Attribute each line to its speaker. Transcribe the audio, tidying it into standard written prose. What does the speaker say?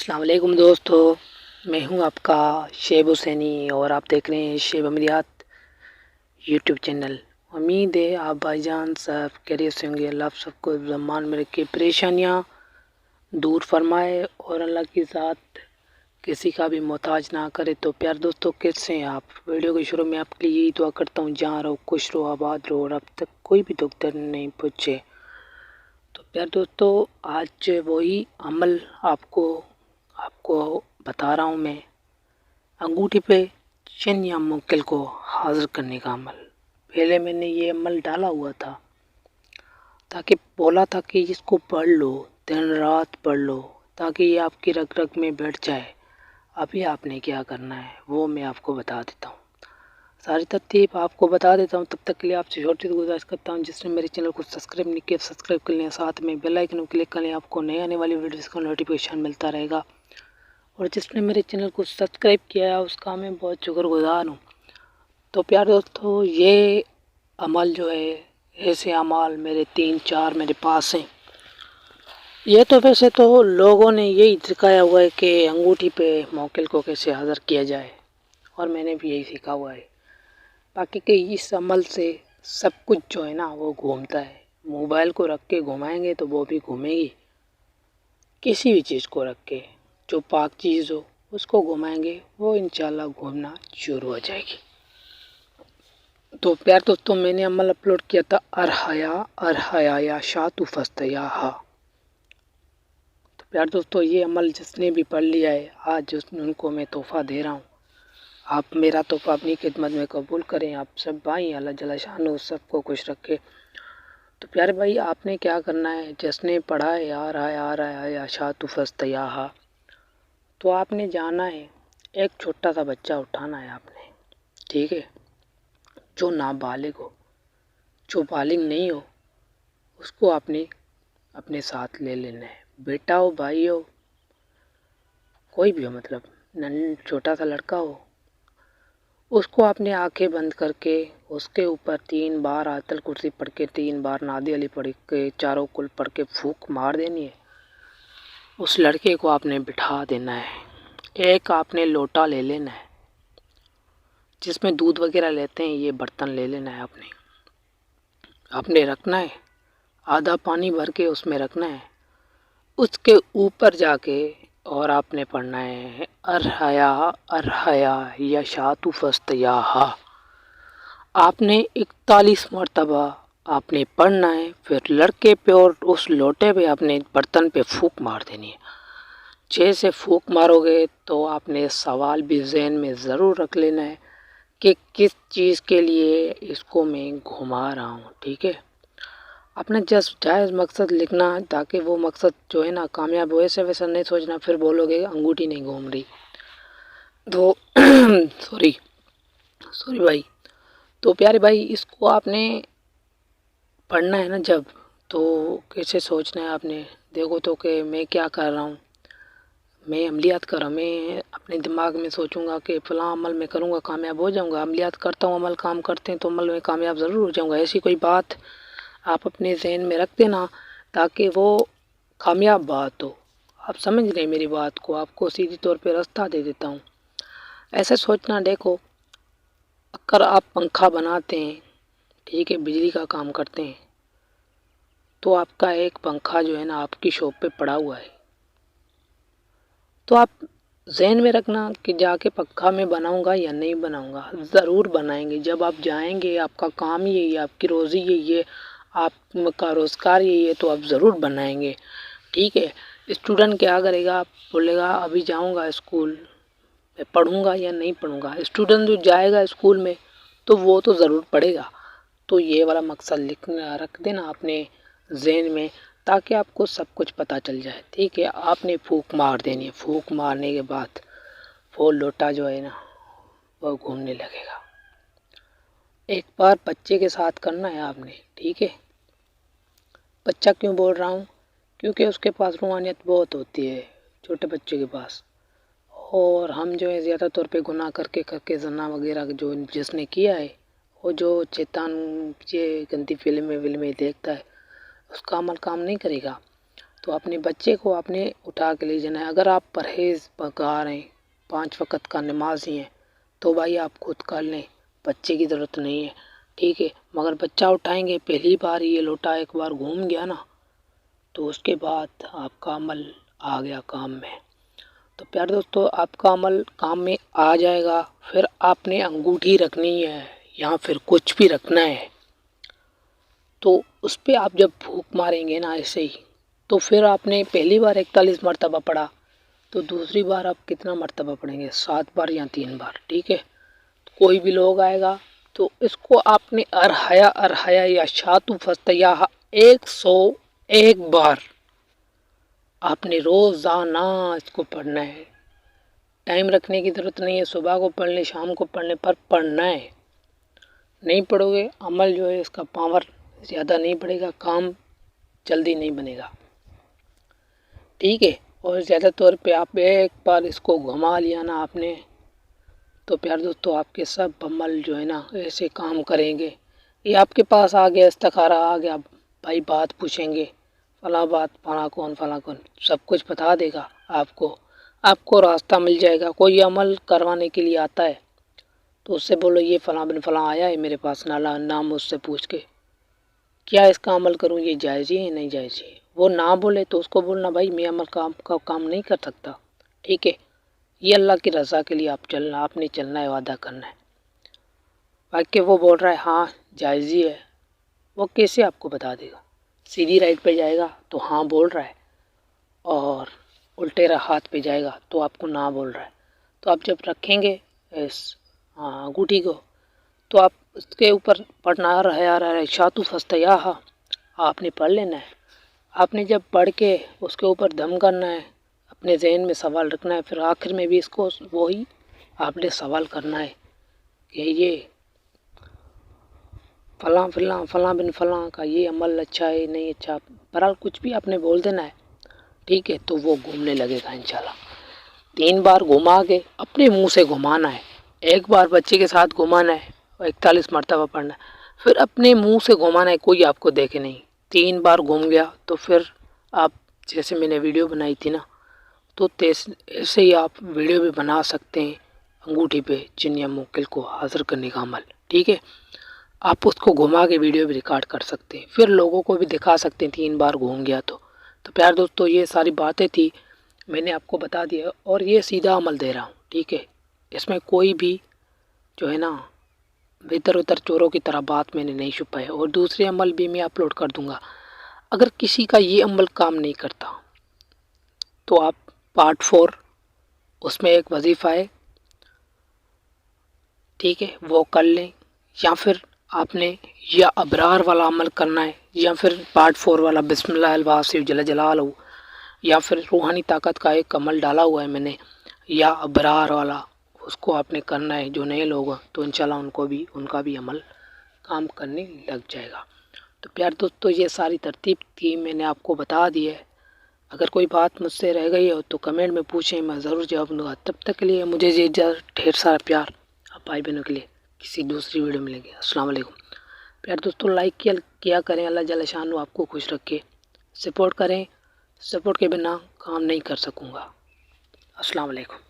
Speaker 1: السلام علیکم دوستو، میں ہوں آپ کا شیب حسینی اور آپ دیکھ رہے ہیں شیب عملیات یوٹیوب چینل۔ امید ہے آپ بھائی جان سب خیریت سے ہوں گے۔ اللہ آپ سب کو زمان میں رکھ کے پریشانیاں دور فرمائے اور اللہ کی ذات کسی کا بھی محتاج نہ کرے۔ تو پیار دوستو، کیسے ہیں آپ؟ ویڈیو کے شروع میں آپ کے لیے یہی دعا کرتا ہوں، جہاں رہو خوش رہو، آباد رہو اور اب تک کوئی بھی دکھ درد نہیں پہنچے۔ تو پیار دوستو، آج وہی عمل آپ کو بتا رہا ہوں میں، انگوٹھی پہ چین یا موکل کو حاضر کرنے کا عمل۔ پہلے میں نے یہ عمل ڈالا ہوا تھا تاکہ بولا تھا کہ اس کو پڑھ لو، دن رات پڑھ لو تاکہ یہ آپ کی رگ رگ میں بیٹھ جائے۔ ابھی آپ نے کیا کرنا ہے وہ میں آپ کو بتا دیتا ہوں، ساری ترتیب آپ کو بتا دیتا ہوں۔ تب تک کے لیے آپ سے چھوٹی سی گزارش کرتا ہوں، جس نے میرے چینل کو سبسکرائب نہیں کیا سبسکرائب کر لیں، ساتھ میں بیل آئیکن کو کلک کر لیں، آپ کو نئے آنے والی ویڈیوز کا نوٹیفیکیشن ملتا رہے گا۔ اور جس نے میرے چینل کو سبسکرائب کیا ہے اس کا میں بہت شکر گزار ہوں۔ تو پیار دوستو، یہ عمل جو ہے، ایسے اعمال میرے 3-4 میرے پاس ہیں۔ یہ تو ویسے تو لوگوں نے یہی سکھایا ہوا ہے کہ انگوٹھی پہ موکل کو کیسے حاضر کیا جائے، اور میں نے بھی یہی سیکھا ہوا ہے۔ باقی کہ اس عمل سے سب کچھ جو ہے نا وہ گھومتا ہے۔ موبائل کو رکھ کے گھمائیں گے تو وہ بھی گھومے گی، کسی بھی چیز کو رکھ کے جو پاک چیز ہو اس کو گھمائیں گے وہ انشاءاللہ گھومنا شروع ہو جائے گی۔ تو پیار دوستوں، میں نے عمل اپلوڈ کیا تھا ارحیا یا شاتو فستیاہا۔ تو پیار دوستوں، یہ عمل جس نے بھی پڑھ لیا ہے آج ان کو میں تحفہ دے رہا ہوں۔ آپ میرا تحفہ اپنی خدمت میں قبول کریں۔ آپ سب بھائی اللہ جل شانہ سب کو خوش رکھے۔ تو پیارے بھائی، آپ نے کیا کرنا ہے، جس نے پڑھا ہے ارحیا یا شاتو فستیاہا، تو آپ نے جانا ہے، ایک چھوٹا سا بچہ اٹھانا ہے آپ نے، ٹھیک ہے، جو نابالغ ہو، جو بالغ نہیں ہو، اس کو آپ نے اپنے ساتھ لے لینا ہے۔ بیٹا ہو، بھائی ہو، کوئی بھی ہو، مطلب چھوٹا سا لڑکا ہو، اس کو اپنے آنکھیں بند کر کے اس کے اوپر 3 بار آیت الکرسی پڑھ کے 3 بار نادی علی پڑھ کے چاروں کل پڑھ کے پھونک مار دینی ہے۔ اس لڑکے کو آپ نے بٹھا دینا ہے۔ ایک آپ نے لوٹا لے لینا ہے جس میں دودھ وغیرہ لیتے ہیں، یہ برتن لے لینا ہے آپ نے رکھنا ہے، آدھا پانی بھر کے اس میں رکھنا ہے۔ اس کے اوپر جا کے اور آپ نے پڑھنا ہے ارحیا یا شاتو فستیاہا۔ آپ نے 41 مرتبہ آپ نے پڑھنا ہے، پھر لڑکے پہ اور اس لوٹے پہ آپ نے برتن پہ پھونک مار دینی ہے۔ جیسے پھونک مارو گے تو آپ نے سوال بھی ذہن میں ضرور رکھ لینا ہے کہ کس چیز کے لیے اس کو میں گھما رہا ہوں، ٹھیک ہے۔ اپنا جائز مقصد لکھنا تاکہ وہ مقصد جو ہے نا کامیاب ہو۔ ایسے ویسا نہیں سوچنا پھر بولو گے انگوٹھی نہیں گھوم رہی تو سوری بھائی۔ تو پیارے بھائی، اس کو آپ نے پڑھنا ہے نا جب، تو کیسے سوچنا ہے آپ نے، دیکھو تو کہ میں کیا کر رہا ہوں، میں عملیات کر رہا ہوں، میں اپنے دماغ میں سوچوں گا کہ فلاں عمل میں کروں گا کامیاب ہو جاؤں گا، عملیات کرتا ہوں، عمل کام کرتے ہیں تو عمل میں کامیاب ضرور ہو جاؤں گا۔ ایسی کوئی بات آپ اپنے ذہن میں رکھ دینا تاکہ وہ کامیاب بات ہو۔ آپ سمجھ رہے میری بات کو، آپ کو سیدھی طور پہ راستہ دے دیتا ہوں۔ ایسے سوچنا، دیکھو اگر آپ پنکھا بناتے ہیں، ٹھیک ہے، بجلی کا کام کرتے ہیں، تو آپ کا ایک پنکھا جو ہے نا آپ کی شاپ پہ پڑا ہوا ہے، تو آپ ذہن میں رکھنا کہ جا کے پنکھا میں بناؤں گا یا نہیں بناؤں گا، ضرور بنائیں گے۔ جب آپ جائیں گے، آپ کا کام یہی ہے، آپ کی روزی یہی ہے، آپ کا روزگار یہی ہے، تو آپ ضرور بنائیں گے، ٹھیک ہے۔ اسٹوڈنٹ کیا کرے گا، بولے گا ابھی جاؤں گا اسکول، میں پڑھوں گا یا نہیں پڑھوں گا۔ اسٹوڈنٹ جو جائے گا اسکول میں تو وہ تو ضرور پڑھے گا۔ تو یہ والا مقصد لکھنا رکھ دینا اپنے ذہن میں تاکہ آپ کو سب کچھ پتہ چل جائے، ٹھیک ہے۔ آپ نے پھونک مار دینی ہے، پھونک مارنے کے بعد وہ لوٹا جو ہے نا وہ گھومنے لگے گا۔ ایک بار بچے کے ساتھ کرنا ہے آپ نے، ٹھیک ہے۔ بچہ کیوں بول رہا ہوں، کیونکہ اس کے پاس روحانیت بہت ہوتی ہے، چھوٹے بچے کے پاس، اور ہم جو ہے زیادہ طور پہ گناہ کر کے زنا وغیرہ جو جس نے کیا ہے، وہ جو شیطان یہ گندی فلمیں دیکھتا ہے، اس کا عمل کام نہیں کرے گا۔ تو اپنے بچے کو آپ نے اٹھا کے لے جانا ہے۔ اگر آپ پرہیز پکار ہیں، 5 وقت کا نمازی ہیں، تو بھائی آپ خود کر لیں، بچے کی ضرورت نہیں ہے، ٹھیک ہے۔ مگر بچہ اٹھائیں گے، پہلی بار یہ لوٹا ایک بار گھوم گیا نا، تو اس کے بعد آپ کا عمل آ گیا کام میں۔ تو پیارے دوستو، آپ کا عمل کام میں آ جائے گا۔ پھر آپ نے انگوٹھی رکھنی ہے یا پھر کچھ بھی رکھنا ہے، تو اس پہ آپ جب پھونک ماریں گے نا ایسے ہی، تو پھر آپ نے پہلی بار 41 مرتبہ پڑھا، تو دوسری بار آپ کتنا مرتبہ پڑھیں گے؟ 7 بار یا 3 بار، ٹھیک ہے۔ کوئی بھی لوگ آئے گا تو اس کو آپ نے ارحیا یا شاتو فستیا 101 بار آپ نے روزانہ اس کو پڑھنا ہے۔ ٹائم رکھنے کی ضرورت نہیں ہے، صبح کو پڑھ لیں، شام کو پڑھ لیں، پر پڑھنا ہے۔ نہیں پڑھو گے، عمل جو ہے اس کا پاور زیادہ نہیں بڑھے گا، کام جلدی نہیں بنے گا، ٹھیک ہے۔ اور زیادہ طور پہ آپ ایک بار اس کو گھما لیا نا آپ نے، تو پیار دوستو آپ کے سب عمل جو ہے نا ایسے کام کریں گے۔ یہ آپ کے پاس آ گیا، استخارہ آ گیا، بھائی بات پوچھیں گے، فلاں بات، فلاں کون سب کچھ بتا دے گا آپ کو راستہ مل جائے گا۔ کوئی عمل کروانے کے لیے آتا ہے تو اس سے بولو یہ فلاں بن فلاں آیا ہے میرے پاس، نام اس سے پوچھ کے کیا اس کا عمل کروں، یہ جائز ہے نہیں جائز ہے۔ وہ نہ بولے تو اس کو بولنا بھائی میں عمل کا کام نہیں کر سکتا، ٹھیک ہے۔ یہ اللہ کی رضا کے لیے آپ نے چلنا ہے، وعدہ کرنا ہے۔ باقی وہ بول رہا ہے ہاں جائز ہی ہے، وہ کیسے آپ کو بتا دے گا؟ سیدھی رائٹ پہ جائے گا تو ہاں بول رہا ہے، اور الٹے ہاتھ پہ جائے گا تو آپ کو نہ بول رہا ہے۔ تو آپ جب رکھیں گے اس انگوٹھی کو، تو آپ اس کے اوپر پڑھنا رہے شاتو فستیا، آپ نے پڑھ لینا ہے۔ آپ نے جب پڑھ کے اس کے اوپر دم کرنا ہے، اپنے ذہن میں سوال رکھنا ہے، پھر آخر میں بھی اس کو وہی آپ نے سوال کرنا ہے کہ یہ فلاں بن فلاں کا یہ عمل اچھا ہے نہیں اچھا، برحال کچھ بھی آپ نے بول دینا ہے، ٹھیک ہے۔ تو وہ گھومنے لگے گا انشاءاللہ۔ 3 بار گھما کے اپنے منہ سے گھمانا ہے، ایک بار بچے کے ساتھ گھمانا ہے، 41 مرتبہ پڑھنا ہے، پھر اپنے منہ سے گھمانا ہے، کوئی آپ کو دیکھے نہیں۔ 3 بار گھوم گیا تو پھر آپ جیسے میں نے ویڈیو بنائی تھی نا، تو ایسے ہی آپ ویڈیو بھی بنا سکتے ہیں انگوٹھی پہ جن یا موکل کو حاضر کرنے کا عمل، ٹھیک ہے۔ آپ اس کو گھما کے ویڈیو بھی ریکارڈ کر سکتے ہیں، پھر لوگوں کو بھی دکھا سکتے ہیں 3 بار گھوم گیا تو پیار دوستو یہ ساری باتیں تھی، میں نے آپ کو بتا دیا، اور یہ سیدھا عمل دے رہا ہوں، ٹھیک ہے۔ اس میں کوئی بھی جو ہے نا ادھر ادھر چوروں کی طرح بات میں نے نہیں چھپائی، اور دوسرے عمل بھی میں اپلوڈ کر دوں گا۔ اگر کسی کا یہ عمل کام نہیں کرتا تو آپ پارٹ 4 اس میں ایک وظیفہ ہے، ٹھیک ہے، وہ کر لیں، یا پھر آپ نے یا ابرار والا عمل کرنا ہے، یا پھر پارٹ 4 والا بسم اللہ الواصف جل جلالہ، یا پھر روحانی طاقت کا ایک عمل ڈالا ہوا ہے میں نے، یا ابرار والا، اس کو آپ نے کرنا ہے۔ جو نئے لوگ ہیں تو انشاءاللہ ان کا بھی عمل کام کرنے لگ جائے گا۔ تو پیار دوستو یہ ساری ترتیب تھی، میں نے آپ کو بتا دی ہے۔ اگر کوئی بات مجھ سے رہ گئی ہو تو کمنٹ میں پوچھیں، میں ضرور جواب دوں گا۔ تب تک کے لیے مجھے ڈھیر سارا پیار، آپ بھائی بہنوں کے لیے کسی دوسری ویڈیو میں ملیں گے۔ السلام علیکم۔ پیار دوستو لائک کیا کریں، اللہ جل شانہ آپ کو خوش رکھے، سپورٹ کریں، سپورٹ کے بنا کام نہیں کر سکوں گا۔ السلام علیکم۔